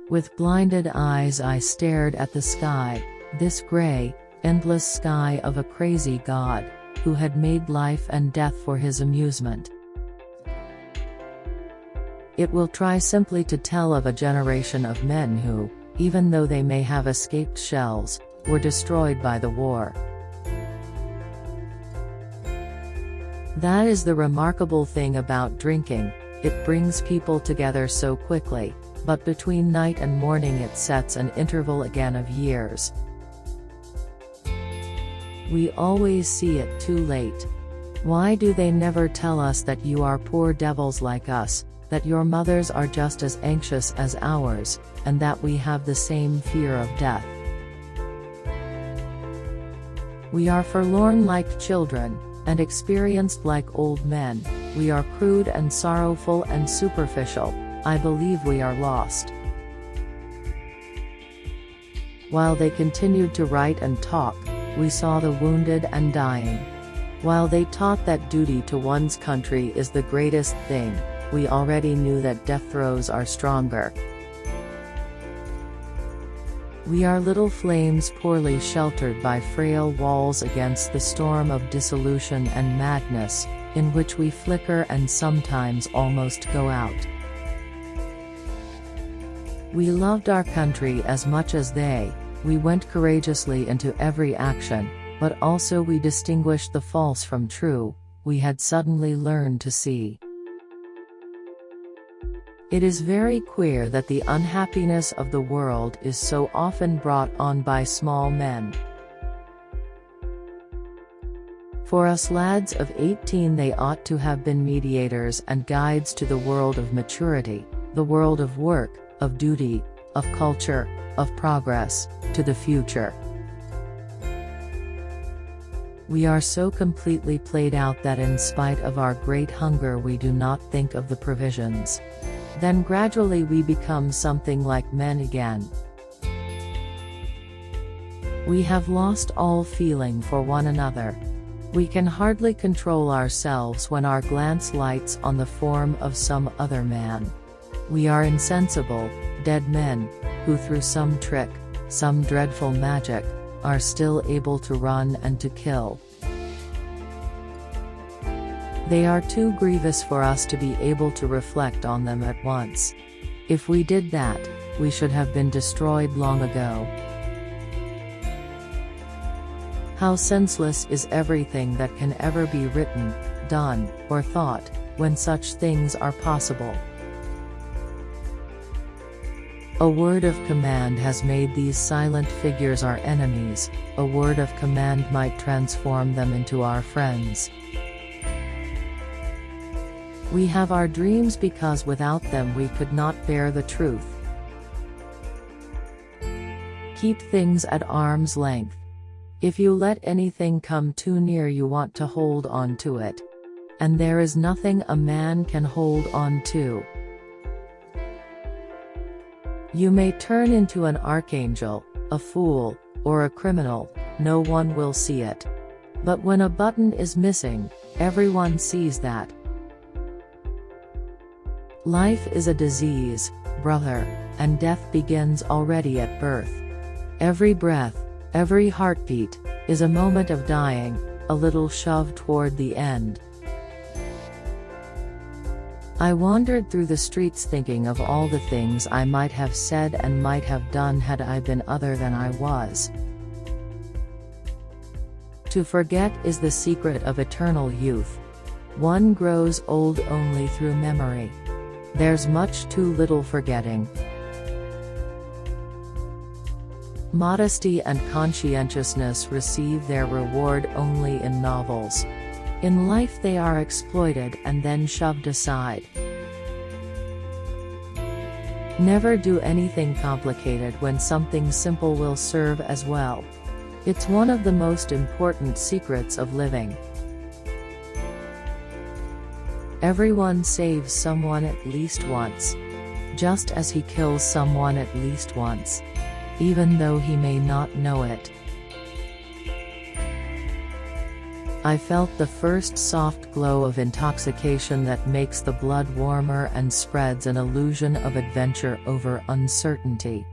With blinded eyes I stared at the sky, this gray, endless sky of a crazy God, who had made life and death for his amusement. It will try simply to tell of a generation of men who, even though they may have escaped shells, were destroyed by the war. That is the remarkable thing about drinking, it brings people together so quickly, but between night and morning it sets an interval again of years. We always see it too late. Why do they never tell us that you are poor devils like us, that your mothers are just as anxious as ours, and that we have the same fear of death? We are forlorn like children, and experienced like old men, we are crude and sorrowful and superficial, I believe we are lost. While they continued to write and talk, we saw the wounded and dying. While they taught that duty to one's country is the greatest thing, we already knew that death throes are stronger. We are little flames poorly sheltered by frail walls against the storm of dissolution and madness, in which we flicker and sometimes almost go out. We loved our country as much as they, we went courageously into every action, but also we distinguished the false from true, we had suddenly learned to see. It is very queer that the unhappiness of the world is so often brought on by small men. For us lads of 18 they ought to have been mediators and guides to the world of maturity, the world of work, of duty, of culture, of progress, to the future. We are so completely played out that in spite of our great hunger we do not think of the provisions. Then gradually we become something like men again. We have lost all feeling for one another. We can hardly control ourselves when our glance lights on the form of some other man. We are insensible, dead men, who through some trick, some dreadful magic, are still able to run and to kill. They are too grievous for us to be able to reflect on them at once. If we did that, we should have been destroyed long ago. How senseless is everything that can ever be written, done, or thought, when such things are possible. A word of command has made these silent figures our enemies, a word of command might transform them into our friends. We have our dreams because without them we could not bear the truth. Keep things at arm's length. If you let anything come too near you want to hold on to it. And there is nothing a man can hold on to. You may turn into an archangel, a fool, or a criminal, no one will see it. But when a button is missing, everyone sees that. Life is a disease, brother, and death begins already at birth. Every breath, every heartbeat, is a moment of dying, a little shove toward the end. I wandered through the streets thinking of all the things I might have said and might have done had I been other than I was. To forget is the secret of eternal youth. One grows old only through memory. There's much too little forgetting. Modesty and conscientiousness receive their reward only in novels. In life they are exploited and then shoved aside. Never do anything complicated when something simple will serve as well. It's one of the most important secrets of living. Everyone saves someone at least once. Just as he kills someone at least once. Even though he may not know it. I felt the first soft glow of intoxication that makes the blood warmer and spreads an illusion of adventure over uncertainty.